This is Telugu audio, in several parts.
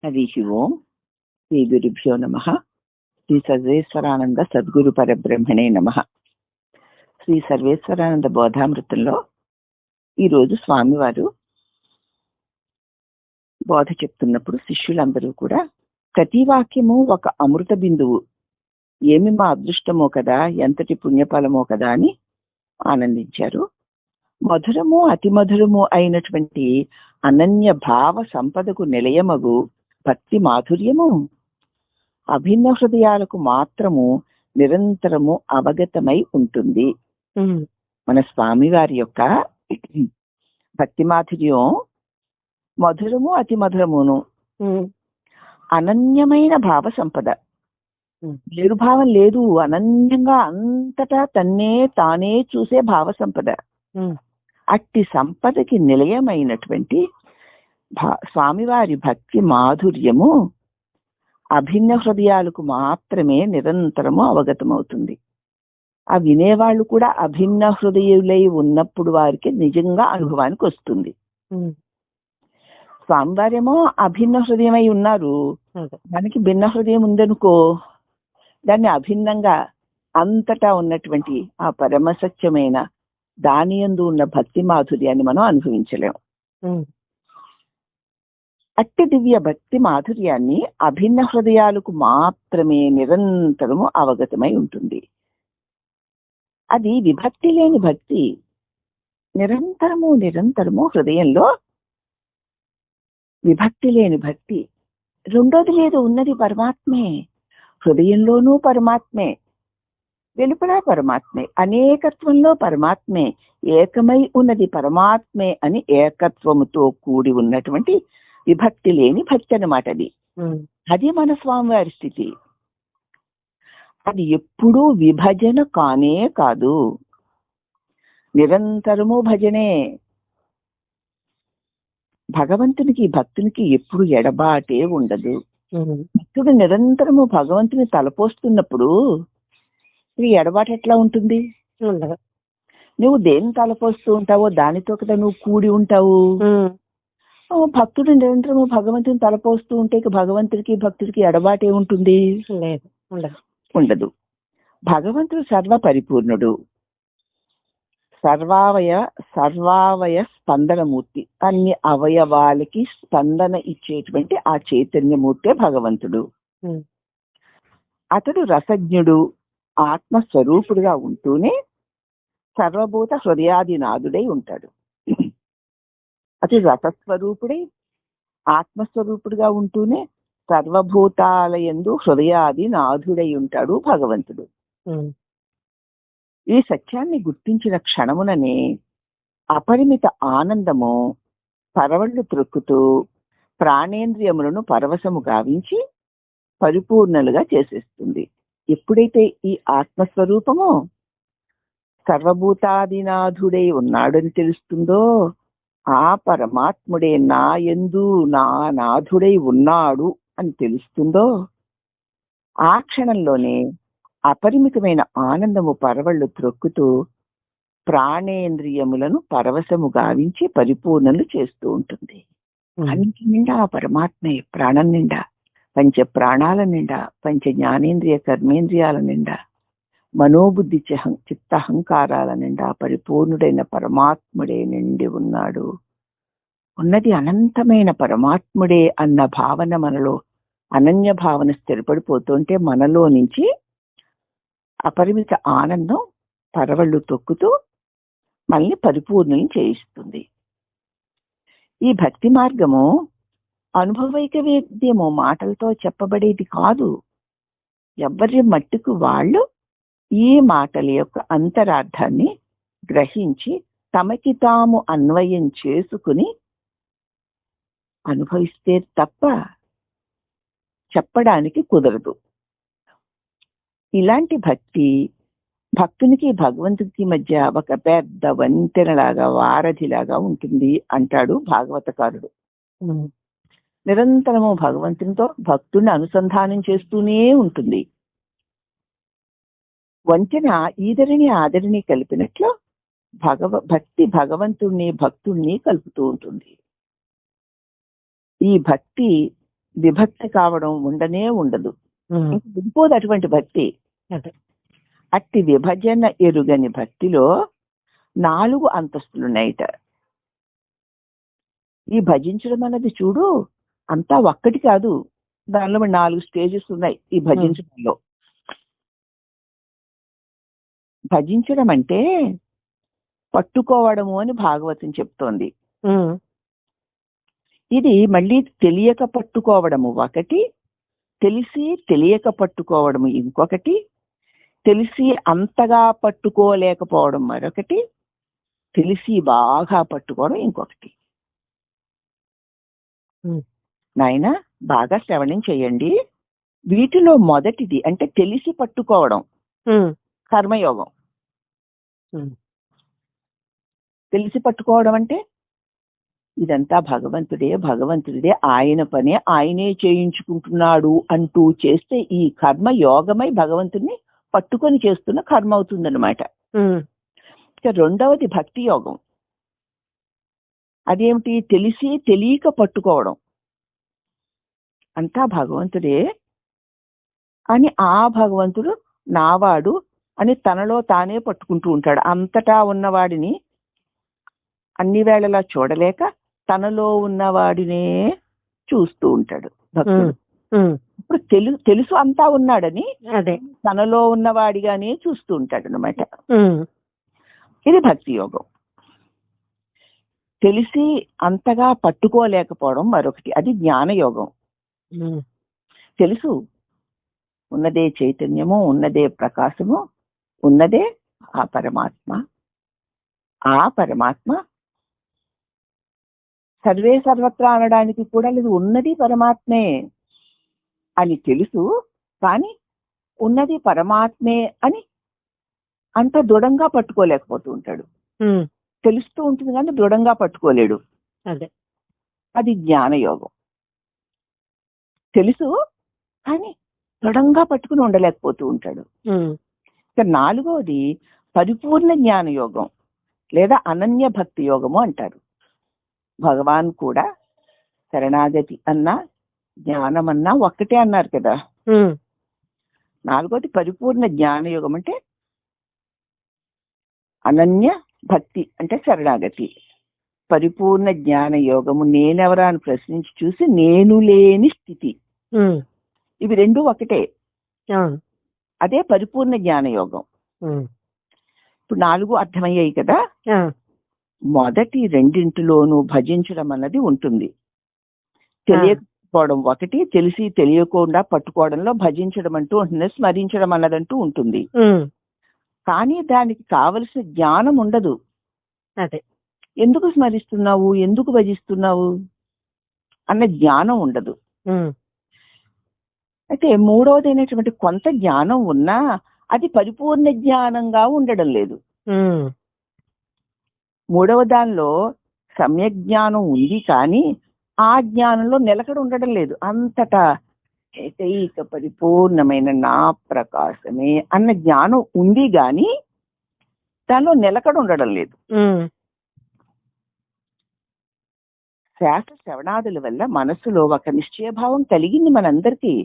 హరి ఓం. శ్రీ గురుభ్యో నమః. శ్రీ సర్వేశ్వరానంద సద్గురు పరబ్రహ్మణే నమః. శ్రీ సర్వేశ్వరానంద బోధామృతంలో ఈరోజు స్వామివారు బోధ చెప్తున్నప్పుడు శిష్యులందరూ కూడా ప్రతి వాక్యము ఒక అమృత బిందువు, ఏమి మా అదృష్టమో కదా, ఎంతటి పుణ్యఫలమో కదా అని ఆనందించారు. మధురము అతి మధురము అయినటువంటి అనన్య భావ సంపదకు నిలయమగు భక్తి మాధుర్యము అభిన్న హృదయాలకు మాత్రము నిరంతరము అవగతమై ఉంటుంది. మన స్వామివారి యొక్క భక్తి మాధుర్యం మధురము అతి మధురమును, అనన్యమైన భావ సంపద, వేరుభావం లేదు, అనన్యంగా అంతటా తన్నే తానే చూసే భావ సంపద. అట్టి సంపదకి నిలయమైనటువంటి స్వామివారి భక్తి మాధుర్యము అభిన్న హృదయాలకు మాత్రమే నిరంతరము అవగతమవుతుంది. ఆ వినేవాళ్ళు కూడా అభిన్న హృదయులై ఉన్నప్పుడు వారికి నిజంగా అనుభవానికి వస్తుంది. స్వామివారేమో అభిన్న హృదయమై ఉన్నారు, మనకి భిన్న హృదయం ఉందనుకో, దాన్ని అభిన్నంగా అంతటా ఉన్నటువంటి ఆ పరమసత్యమైన దాని యందు ఉన్న భక్తి మాధుర్యాన్ని మనం అనుభవించలేము. అట్టి దివ్య భక్తి మాధుర్యాన్ని అభిన్న హృదయాలకు మాత్రమే నిరంతరము అవగతమై ఉంటుంది. అది విభక్తి లేని భక్తి. నిరంతరము నిరంతరము హృదయంలో విభక్తి లేని భక్తి. రెండోది లేదు, ఉన్నది పరమాత్మే. హృదయంలోనూ పరమాత్మే, వెలుపల పరమాత్మే, అనేకత్వంలో పరమాత్మే, ఏకమై ఉన్నది పరమాత్మే అని ఏకత్వముతో కూడి ఉన్నటువంటి విభక్తి లేని భక్తి అన్నమాట. అది మన స్వామివారి స్థితి. అది ఎప్పుడూ విభజన కానే కాదు, నిరంతరము భజనే. భగవంతునికి భక్తునికి ఎప్పుడు ఎడబాటే ఉండదు. భక్తుడు నిరంతరము భగవంతుని తలపోస్తున్నప్పుడు ఎడబాటు ఎట్లా ఉంటుంది? నువ్వు దేని తలపోస్తూ ఉంటావో దానితో కదా నువ్వు కూడి ఉంటావు. భక్తుడు నిరంతరము భగవంతుని తలపోస్తూ ఉంటే భగవంతుడికి భక్తుడికి ఎడబాటే ఉంటుంది? ఉండదు. భగవంతుడు సర్వ పరిపూర్ణుడు, సర్వావయ స్పందనమూర్తి. అన్ని అవయవాలకి స్పందన ఇచ్చేటువంటి ఆ చైతన్యమూర్తే భగవంతుడు. అతడు రసజ్ఞుడు, ఆత్మస్వరూపుడుగా ఉంటూనే సర్వభూత హృదయాదినాథుడై ఉంటాడు. అతడు రసస్వరూపుడై ఆత్మస్వరూపుడుగా ఉంటూనే సర్వభూతాలయందు హృదయాది నాథుడై ఉంటాడు భగవంతుడు. ఈ సత్యాన్ని గుర్తించిన క్షణముననే అపరిమిత ఆనందము పరవళ్లు త్రొక్కుతూ ప్రాణేంద్రియములను పరవశము గావించి పరిపూర్ణలుగా చేసేస్తుంది. ఎప్పుడైతే ఈ ఆత్మస్వరూపము సర్వభూతాదినాథుడై ఉన్నాడని తెలుస్తుందో, ఆ పరమాత్ముడే నా యందు నా నాథుడై ఉన్నాడు అని తెలుస్తుందో, ఆ క్షణంలోనే అపరిమితమైన ఆనందము పరవళ్లు త్రొక్కుతూ ప్రాణేంద్రియములను పరవశము గావించి పరిపూర్ణలు చేస్తూ ఉంటుంది. అన్నిటి నిండా ఆ పరమాత్మే, ప్రాణం నిండా, పంచ ప్రాణాల నిండా, పంచ జ్ఞానేంద్రియ కర్మేంద్రియాల నిండా, మనోబుద్ధి చిత్తహంకారాల నిండా పరిపూర్ణుడైన పరమాత్ముడే నిండి ఉన్నాడు. ఉన్నది అనంతమైన పరమాత్ముడే అన్న భావన మనలో, అనన్య భావన స్థిరపడిపోతుంటే మనలో నుంచి అపరిమిత ఆనందం పరవళ్ళు తొక్కుతూ మనల్ని పరిపూర్ణం చేయిస్తుంది. ఈ భక్తి మార్గము అనుభవైక వేద్యము, మాటలతో చెప్పబడేది కాదు. ఎవరి మట్టుకు వాళ్ళు ఈ మాటల యొక్క అంతరార్థాన్ని గ్రహించి తమకి తాము అన్వయం చేసుకుని అనుభవిస్తే తప్ప చెప్పడానికి కుదరదు. ఇలాంటి భక్తి భక్తునికి భగవంతుడికి మధ్య ఒక పెద్ద వంతెనలాగా, వారధిలాగా ఉంటుంది అంటాడు భాగవతకారుడు. నిరంతరము భగవంతునితో భక్తుడిని అనుసంధానం చేస్తూనే ఉంటుంది. వంచన ఈదరిని ఆదరిని కలిపినట్లు భక్తి భగవంతుణ్ణి భక్తుణ్ణి కలుపుతూ ఉంటుంది. ఈ భక్తి విభక్తి కావడం ఉండనే ఉండదు. ఇంకోది అటువంటి భక్తి. అట్టి విభజన ఎరుగని భక్తిలో 4 అంతస్తులున్నాయిట. ఈ భజించడం అన్నది చూడు అంతా ఒక్కటి కాదు, దానిలో 4 స్టేజెస్ ఉన్నాయి ఈ భజించడంలో. భజించడం అంటే పట్టుకోవడము అని భాగవతం చెప్తోంది. ఇది మళ్ళీ తెలియక పట్టుకోవడము ఒకటి, తెలిసి తెలియక పట్టుకోవడము ఇంకొకటి, తెలిసి అంతగా పట్టుకోలేకపోవడం మరొకటి, తెలిసి బాగా పట్టుకోవడం ఇంకొకటి. నాయన బాగా శ్రవణం చేయండి. వీటిలో మొదటిది అంటే తెలిసి పట్టుకోవడం కర్మయోగం. తెలిసి పట్టుకోవడం అంటే ఇదంతా భగవంతుడే, భగవంతుడే, ఆయన పనే ఆయనే చేయించుకుంటున్నాడు అంటూ చేస్తే ఈ కర్మ యోగమై భగవంతుడిని పట్టుకొని చేస్తున్న కర్మ అవుతుందన్నమాట. ఇక రెండవది భక్తి యోగం. అదేమిటి? తెలిసి తెలియక పట్టుకోవడం. అంతా భగవంతుడే అని ఆ భగవంతుడు నావాడు అని తనలో తానే పట్టుకుంటూ ఉంటాడు. అంతటా ఉన్నవాడిని అన్ని వేళలా చూడలేక తనలో ఉన్నవాడినే చూస్తూ ఉంటాడు భక్తుడు. ఇప్పుడు తెలుసు అంతా ఉన్నాడని అదే తనలో ఉన్నవాడిగానే చూస్తూ ఉంటాడు అన్నమాట. ఇది భక్తి యోగం. తెలిసి అంతగా పట్టుకోలేకపోవడం మరొకటి, అది జ్ఞానయోగం. తెలుసు ఉన్నదే చైతన్యము, ఉన్నదే ప్రకాశము, ఉన్నదే ఆ పరమాత్మ. ఆ పరమాత్మ సర్వే సర్వత్రా అనడానికి కూడా లేదు, ఉన్నది పరమాత్మే అని తెలుసు. కానీ ఉన్నది పరమాత్మే అని అంత దృఢంగా పట్టుకోలేకపోతూ ఉంటాడు. తెలుస్తూ ఉంటుంది కానీ దృఢంగా పట్టుకోలేడు. అది జ్ఞానయోగం. తెలుసు కానీ దృఢంగా పట్టుకుని ఉండలేకపోతూ ఉంటాడు. ఇక 4వది పరిపూర్ణ జ్ఞానయోగం లేదా అనన్య భక్తి యోగము అంటారు. భగవాన్ కూడా శరణాగతి అన్నా జ్ఞానం అన్నా ఒక్కటే అన్నారు కదా. 4వది పరిపూర్ణ జ్ఞానయోగం అంటే అనన్య భక్తి అంటే శరణాగతి. పరిపూర్ణ జ్ఞాన యోగము నేనెవరా అని ప్రశ్నించి చూసి నేను లేని స్థితి. ఇవి రెండు ఒకటే. అదే పరిపూర్ణ జ్ఞాన యోగం. ఇప్పుడు 4 అర్థమయ్యాయి కదా. మొదటి రెండింటిలోనూ భజించడం అన్నది ఉంటుంది. తెలియకపోవడం ఒకటి, తెలిసి తెలియకుండా పట్టుకోవడంలో భజించడం అంటూ ఉంటుంది, స్మరించడం అన్నదంటూ ఉంటుంది. కానీ దానికి కావలసిన జ్ఞానం ఉండదు. అదే ఎందుకు స్మరిస్తున్నావు, ఎందుకు భజిస్తున్నావు అన్న జ్ఞానం ఉండదు. అయితే 3వది అయినటువంటి కొంత జ్ఞానం ఉన్నా అది పరిపూర్ణ జ్ఞానంగా ఉండడం లేదు. 3వ దానిలో సమ్యక్ జ్ఞానం ఉంది కానీ ఆ జ్ఞానంలో నిలకడ ఉండడం లేదు. అంతటా ఏకైక పరిపూర్ణమైన నా ప్రకాశమే అన్న జ్ఞానం ఉంది గాని దానిలో నిలకడ ఉండడం లేదు. శాస్త్ర శ్రవణాదుల వల్ల మనసులో ఒక నిశ్చయభావం కలిగింది మనందరికీ.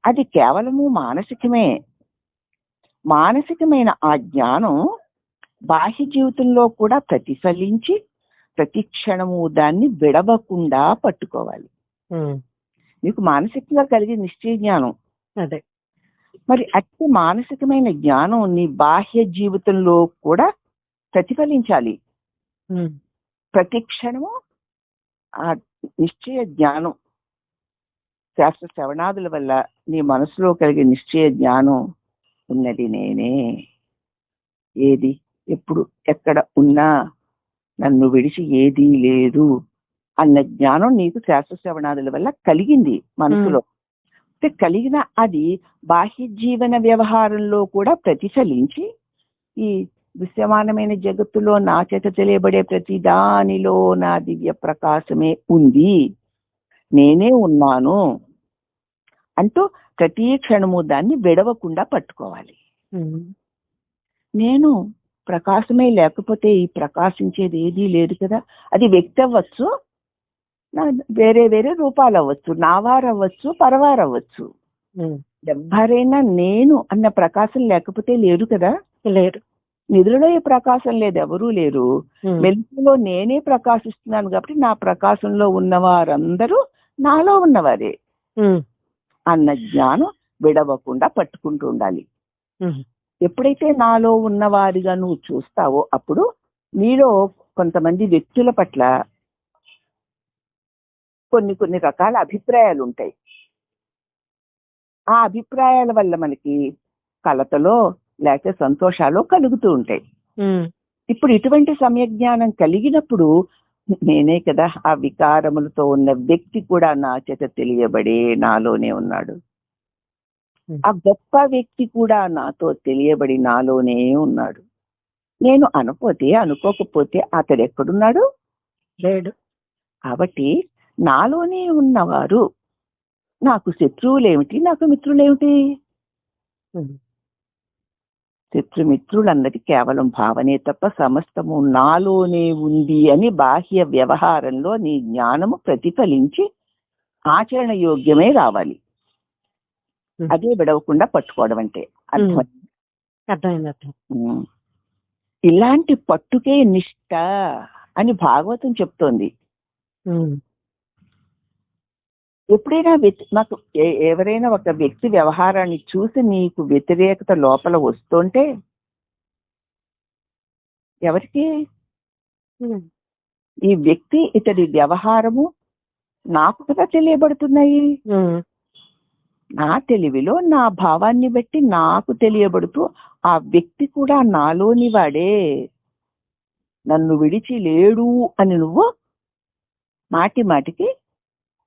అది కేవలము మానసికమే. మానసికమైన ఆ జ్ఞానం బాహ్య జీవితంలో కూడా ప్రతిఫలించి ప్రతి క్షణము దాన్ని విడవకుండా పట్టుకోవాలి. మీకు మానసికంగా కలిగే నిశ్చయ జ్ఞానం అదే. మరి అట్టి మానసికమైన జ్ఞానం నీ బాహ్య జీవితంలో కూడా ప్రతిఫలించాలి. ప్రతి క్షణము ఆ నిశ్చయ జ్ఞానం శాస్త్ర శ్రవణాదుల వల్ల నీ మనసులో కలిగే నిశ్చయ జ్ఞానం ఉన్నది నేనే, ఏది ఎప్పుడు ఎక్కడ ఉన్నా నన్ను విడిచి ఏదీ లేదు అన్న జ్ఞానం నీకు శాస్త్ర శ్రవణాదుల వల్ల కలిగింది మనసులో. కలిగిన అది బాహ్య జీవన వ్యవహారంలో కూడా ప్రతిఫలించి ఈ దృశ్యమానమైన జగత్తులో నా చేత తెలియబడే ప్రతి దానిలో నా దివ్య ప్రకాశమే ఉంది, నేనే ఉన్నాను అంటూ ప్రతి క్షణము దాన్ని విడవకుండా పట్టుకోవాలి. నేను ప్రకాశమే లేకపోతే ఈ ప్రకాశించేది ఏదీ లేదు కదా. అది వ్యక్తి అవ్వచ్చు, వేరే వేరే రూపాలు అవ్వచ్చు, నావారు అవ్వచ్చు, పరవారు అవ్వచ్చు. ఎవరైనా నేను అన్న ప్రకాశం లేకపోతే లేరు కదా. లేరు. నిధులలో ఏ ప్రకాశం లేదు, ఎవరూ లేరు. మెలుగులో నేనే ప్రకాశిస్తున్నాను కాబట్టి నా ప్రకాశంలో ఉన్నవారందరూ నాలో ఉన్నవారే అన్న జ్ఞానం విడవకుండా పట్టుకుంటూ ఉండాలి. ఎప్పుడైతే నాలో ఉన్నవారిగా నువ్వు చూస్తావో అప్పుడు నీలో కొంతమంది వ్యక్తుల పట్ల కొన్ని రకాల అభిప్రాయాలు ఉంటాయి. ఆ అభిప్రాయాల వల్ల మనకి కలతలో లేక సంతోషాలు కలుగుతూ ఉంటాయి. ఇప్పుడు ఇటువంటి సమయజ్ఞానం కలిగినప్పుడు నేనే కదా ఆ వికారములతో ఉన్న వ్యక్తి కూడా నా చేత తెలియబడే నాలోనే ఉన్నాడు. ఆ గొప్ప వ్యక్తి కూడా నాతో తెలియబడి నాలోనే ఉన్నాడు. నేను అనుకోకపోతే అతడు ఎక్కడున్నాడు? లేడు. కాబట్టి నాలోనే ఉన్నవారు నాకు శత్రువులేమిటి, నాకు మిత్రులేమిటి? శత్రుమిత్రులన్నది కేవలం భావనే తప్ప సమస్తము నాలోనే ఉంది అని బాహ్య వ్యవహారంలో నీ జ్ఞానము ప్రతిఫలించి ఆచరణ యోగ్యమే రావాలి. అదే విడవకుండా పట్టుకోవడం అంటే అర్థమైంది. ఇలాంటి పట్టుకే నిష్ట అని భాగవతం చెప్తోంది. ఎప్పుడైనా నాకు ఎవరైనా ఒక వ్యక్తి వ్యవహారాన్ని చూసి నీకు వ్యతిరేకత లోపల వస్తుంటే ఎవరికి ఈ వ్యక్తి ఇతడి వ్యవహారము నాకు కదా తెలియబడుతున్నాయి. నా తెలివిలో నా భావాన్ని బట్టి నాకు తెలియబడుతూ ఆ వ్యక్తి కూడా నాలోని వాడే, నన్ను విడిచి లేడు అని నువ్వు మాటి మాటికి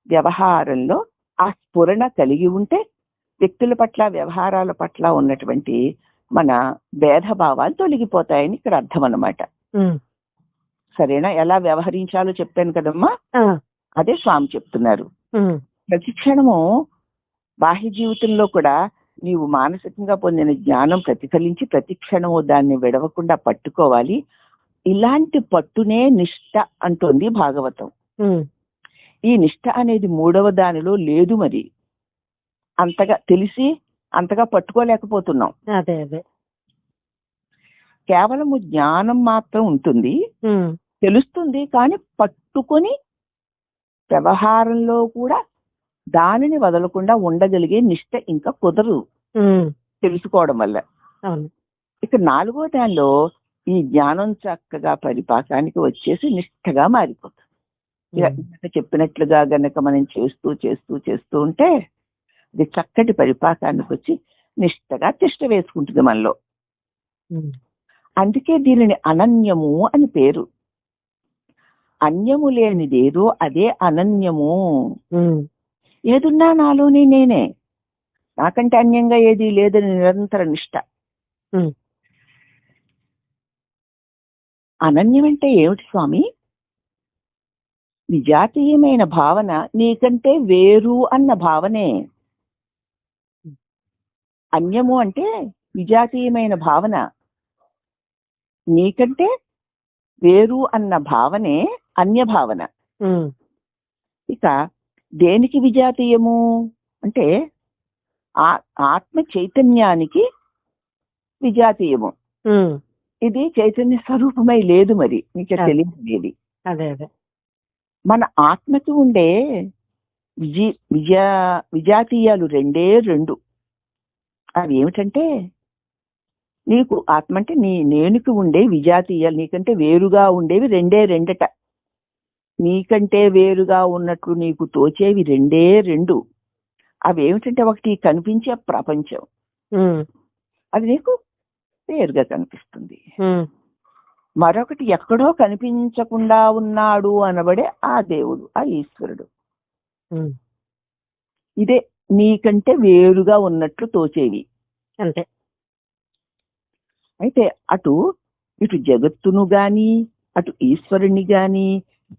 వ్యవహారంలో ఆ స్ఫురణ కలిగి ఉంటే వ్యక్తుల పట్ల వ్యవహారాల పట్ల ఉన్నటువంటి మన భేదభావాలు తొలగిపోతాయని ఇక్కడ అర్థం అన్నమాట. సరేనా? ఎలా వ్యవహరించాలో చెప్పాను కదమ్మా, అదే స్వామి చెప్తున్నారు. ప్రతి క్షణము బాహ్య జీవితంలో కూడా నీవు మానసికంగా పొందిన జ్ఞానం ప్రతిఫలించి ప్రతి క్షణము దాన్ని విడవకుండా పట్టుకోవాలి. ఇలాంటి పట్టునే నిష్ట అంటోంది భాగవతం. ఈ నిష్ట అనేది మూడవ దానిలో లేదు. మరి అంతగా తెలిసి అంతగా పట్టుకోలేకపోతున్నాం. అదే అదే కేవలము జ్ఞానం మాత్రం ఉంటుంది, తెలుస్తుంది, కానీ పట్టుకొని వ్యవహారంలో కూడా దానిని వదలకుండా ఉండగలిగే నిష్ట ఇంకా కుదరదు తెలుసుకోవడం వల్ల. ఇక నాలుగో దానిలో ఈ జ్ఞానం చక్కగా పరిపాకానికి వచ్చేసి నిష్ఠగా మారిపోతుంది. చెప్పినట్లుగా గనక మనం చేస్తూ చేస్తూ చేస్తూ ఉంటే అది చక్కటి పరిపాకానికి వచ్చి నిష్ఠగా తిష్ట వేసుకుంటుంది మనలో. అందుకే దీనిని అనన్యము అని పేరు. అన్యము లేనిదేదో అదే అనన్యము. ఏదున్నా నాలోనే నేనే, నాకంటే అన్యంగా ఏది లేదని నిరంతర నిష్ట. అనన్యం అంటే ఏమిటి స్వామి? విజాతీయమైన భావన, నీకంటే వేరు అన్న భావనే. అన్యము అంటే విజాతీయమైన భావన, నీకంటే వేరు అన్న భావనే అన్య భావన. ఇక దేనికి విజాతీయము అంటే ఆత్మ చైతన్యానికి విజాతీయము. ఇది చైతన్య స్వరూపమై లేదు, మరి నీకు తెలియదు. అదే అదే మన ఆత్మకి ఉండే విజాతీయాలు రెండు. అవి ఏమిటంటే, నీకు ఆత్మ అంటే నేనుకి ఉండే విజాతీయాలు నీకంటే వేరుగా ఉండేవి రెండట. నీకంటే వేరుగా ఉన్నట్లు నీకు తోచేవి రెండు. అవి ఏమిటంటే, ఒకటి కనిపించే ప్రపంచం, అది నీకు వేరుగా కనిపిస్తుంది. మరొకటి ఎక్కడో కనిపించకుండా ఉన్నాడు అనబడే ఆ దేవుడు, ఆ ఈశ్వరుడు. ఇదే నీకంటే వేరుగా ఉన్నట్లు తోచేవి. అంతే. అయితే ఇటు జగత్తును గాని అటు ఈశ్వరుని గాని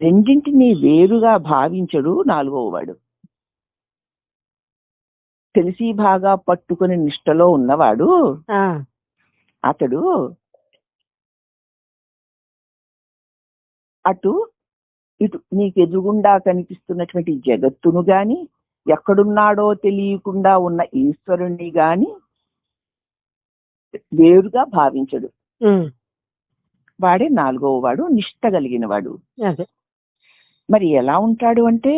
రెండింటినీ వేరుగా భావించడు నాలుగవ వాడు. తెలిసి బాగా పట్టుకుని నిష్టలో ఉన్నవాడు అతడు అటు ఇటు నీకు ఎదురుగుండా కనిపిస్తున్నటువంటి జగత్తును గాని, ఎక్కడున్నాడో తెలియకుండా ఉన్న ఈశ్వరుణ్ణి గాని వేరుగా భావించడు. వాడే 4వ వాడు, నిష్ట కలిగిన వాడు. అదే మరి ఎలా ఉంటాడు అంటే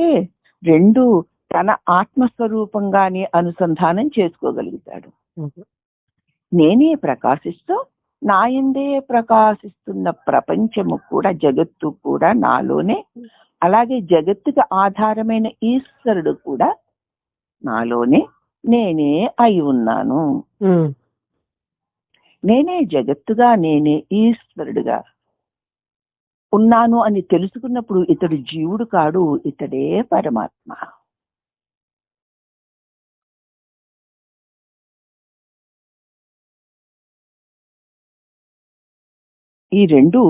రెండు తన ఆత్మస్వరూపంగానే అనుసంధానం చేసుకోగలుగుతాడు. నేనే ప్రకాశిస్తూ నాయందే ప్రకాశిస్తున్న ప్రపంచము కూడా, జగత్తు కూడా నాలోనే, అలాగే జగత్తుకి ఆధారమైన ఈశ్వరుడు కూడా నాలోనే నేనే అయి ఉన్నాను. నేనే జగత్తుగా, నేనే ఈశ్వరుడుగా ఉన్నాను అని తెలుసుకున్నప్పుడు ఇతడు జీవుడు కాడు, ఇతడే పరమాత్మ. ఈ రెండు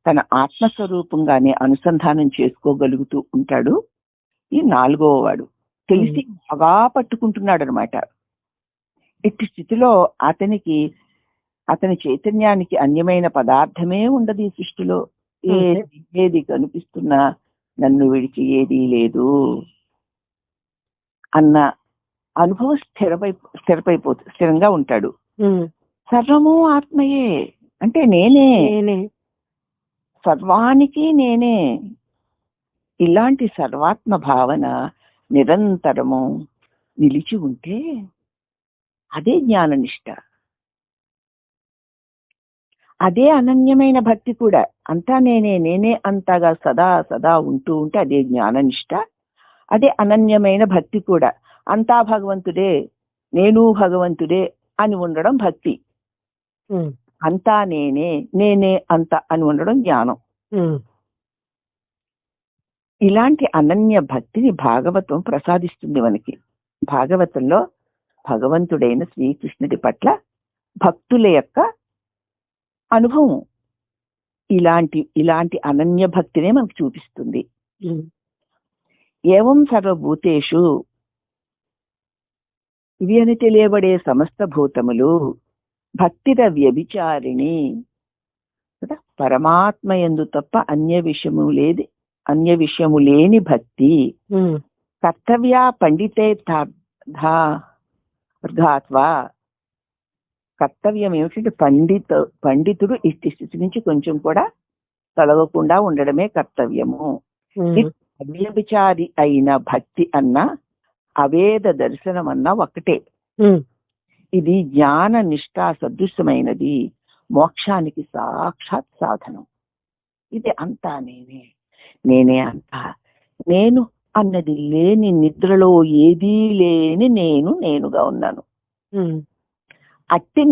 తన ఆత్మస్వరూపంగానే అనుసంధానం చేసుకోగలుగుతూ ఉంటాడు. ఈ 4వ వాడు తెలిసి బాగా పట్టుకుంటున్నాడు అనమాట. ఇట్టి స్థితిలో అతని చైతన్యానికి అన్యమైన పదార్థమే ఉండదు ఈ సృష్టిలో. ఏది కనిపిస్తున్నా నన్ను విడిచి ఏదీ లేదు అన్న అనుభవం స్థిరంగా ఉంటాడు. సర్వము ఆత్మయే అంటే నేనే, సర్వానికి నేనే. ఇలాంటి సర్వాత్మ భావన నిరంతరము నిలిచి ఉంటే అదే జ్ఞాననిష్ట, అదే అనన్యమైన భక్తి కూడా. అంతా నేనే అంతగా సదా సదా ఉంటూ ఉంటే అదే జ్ఞాననిష్ట, అదే అనన్యమైన భక్తి కూడా. అంతా భగవంతుడే, నేను భగవంతుడే అని ఉండడం భక్తి. అంతా నేనే అంత అని ఉండడం జ్ఞానం. ఇలాంటి అనన్య భక్తిని భాగవతం ప్రసాదిస్తుంది మనకి. భాగవతంలో భగవంతుడైన శ్రీకృష్ణుడి పట్ల భక్తుల యొక్క అనుభవం ఇలాంటి అనన్య భక్తినే మనకు చూపిస్తుంది. ఏవం సర్వభూతేషు, ఇవి అని తెలియబడే సమస్త భూతములు భక్తిర వ్యభిచారిణి, పరమాత్మ యందు తప్ప అన్య విషయము లేని భక్తి. కర్తవ్య పండితే కర్తవ్యం ఏమిటంటే పండితుడు ఇష్టి స్థితి నుంచి కొంచెం కూడా తొలగకుండా ఉండడమే కర్తవ్యము. అవ్యభిచారి అయిన భక్తి అన్నా అవేద దర్శనం అన్నా ఒకటే. ఇది జ్ఞాన నిష్ఠా సదృశమైనది, మోక్షానికి సాక్షాత్ సాధనం. ఇది అంతా నేనే అంతా. నేను అన్నది లేని, నిద్రలో ఏదీ లేని నేనుగా ఉన్నాను. అట్టి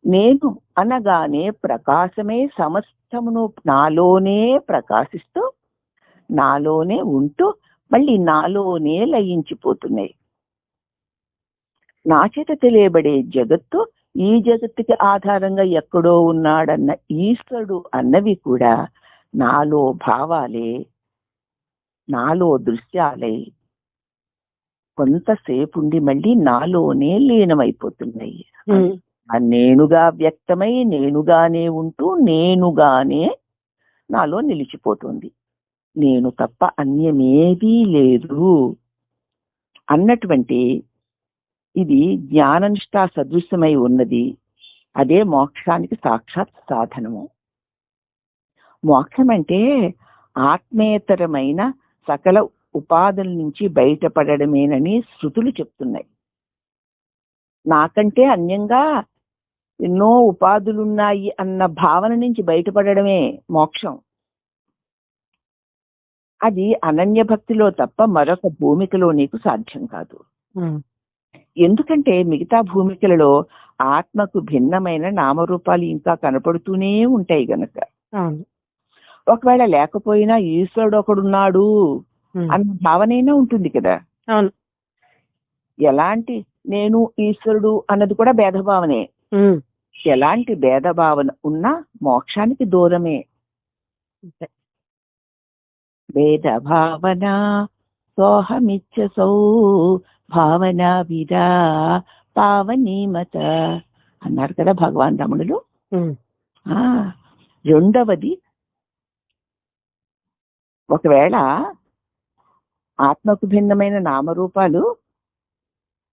నేను అనగానే ప్రకాశమే సమస్తమును నాలోనే ప్రకాశిస్తూ నాలోనే ఉంటూ మళ్ళీ నాలోనే లయించిపోతున్నాయి. నా చేత తెలియబడే జగత్తు, ఈ జగత్తుకి ఆధారంగా ఎక్కడో ఉన్నాడన్న ఈశ్వరుడు అన్నవి కూడా నాలో భావాలే, నాలో దృశ్యాలే కొంతసేపు ఉండి మళ్ళీ నాలోనే లీనమైపోతున్నాయి. నేనుగా వ్యక్తమై నేనుగానే ఉంటూ నేనుగానే నాలో నిలిచిపోతుంది. నేను తప్ప అన్యమేదీ లేదు అన్నటువంటి ఇది జ్ఞాననిష్ఠా సదృశ్యమై ఉన్నది. అదే మోక్షానికి సాక్షాత్ సాధనము. మోక్షం అంటే ఆత్మేతరమైన సకల ఉపాధుల నుంచి బయటపడడమేనని శృతులు చెప్తున్నాయి. నాకంటే అన్యంగా ఎన్నో ఉపాధులున్నాయి అన్న భావన నుంచి బయటపడడమే మోక్షం. అది అనన్య భక్తిలో తప్ప మరొక భూమికలో నీకు సాధ్యం కాదు. ఎందుకంటే మిగతా భూమికలలో ఆత్మకు భిన్నమైన నామరూపాలు ఇంకా కనపడుతూనే ఉంటాయి గనక. ఒకవేళ లేకపోయినా ఈశ్వరుడు ఒకడున్నాడు అన్న భావనైనా ఉంటుంది కదా. ఎలాంటి నేను ఈశ్వరుడు అన్నది కూడా భేదభావనే. ఎలాంటి భేదభావన ఉన్నా మోక్షానికి దూరమే. భేద భావన సోహమిచ్చసౌ భావన విదా పావనీమత అన్నారు కదా భగవాన్ రమణులు. రెండవది ఒకవేళ ఆత్మకు భిన్నమైన నామరూపాలు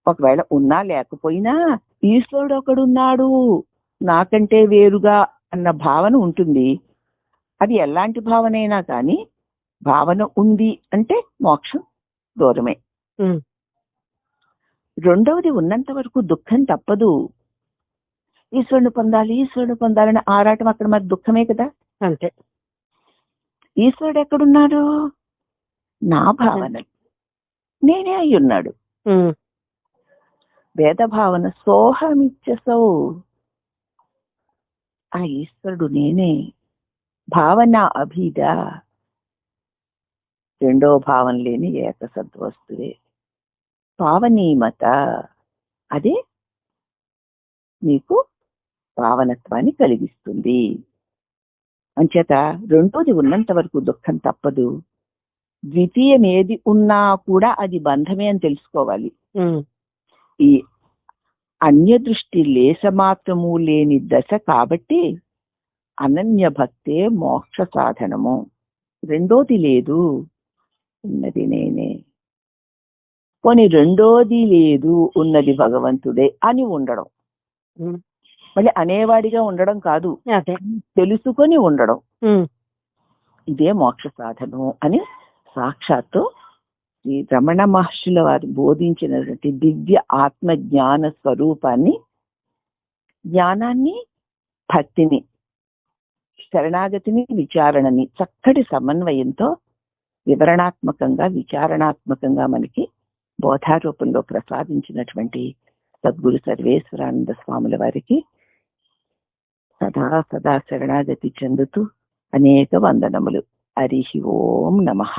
ఒకవేళ ఉన్నా లేకపోయినా ఈశ్వరుడు ఒకడున్నాడు నాకంటే వేరుగా అన్న భావన ఉంటుంది. అది ఎలాంటి భావనైనా కానీ భావన ఉంది అంటే మోక్షం దూరమే. రెండవది, ఉన్నంత వరకు దుఃఖం తప్పదు. ఈశ్వరుని పొందాలని ఆరాటం అక్కడ మరి దుఃఖమే కదా. అంతే. ఈశ్వరుడు ఎక్కడున్నాడు? నా భావన నేనే అయి ఉన్నాడు. వేద భావన సోహమిచ్చసౌ, ఆ ఈశ్వరుడు నేనే. భావన అభిద, రెండో భావన లేని ఏక సద్వస్తువే. పావనీమత, అదే నీకు పావనత్వాన్ని కలిగిస్తుంది. అంచేత రెండోది ఉన్నంత వరకు దుఃఖం తప్పదు. ద్వితీయం ఏది ఉన్నా కూడా అది బంధమే అని తెలుసుకోవాలి. ఈ అన్య దృష్టి లేశమాత్రము లేని దశ కాబట్టి అనన్య భక్తే మోక్ష సాధనము. రెండోది లేదు, ఉన్నది నేనే. పోనీ రెండోది లేదు, ఉన్నది భగవంతుడే అని ఉండడం. మళ్ళీ అనేవాడిగా ఉండడం కాదు, తెలుసుకొని ఉండడం. ఇదే మోక్ష సాధనము అని సాక్షాత్తు శ్రీ రమణ మహర్షుల వారు బోధించినటువంటి దివ్య ఆత్మ జ్ఞాన స్వరూపాన్ని, జ్ఞానాన్ని, భక్తిని, శరణాగతిని, విచారణని చక్కటి సమన్వయంతో వివరణాత్మకంగా, విచారణాత్మకంగా మనకి బోధారూపంలో ప్రసాదించినటువంటి సద్గురు సర్వేశ్వరానంద స్వాముల వారికి సదా సదా శరణాగతి చెందుతూ అనేక వందనములు. హరి ఓం నమః.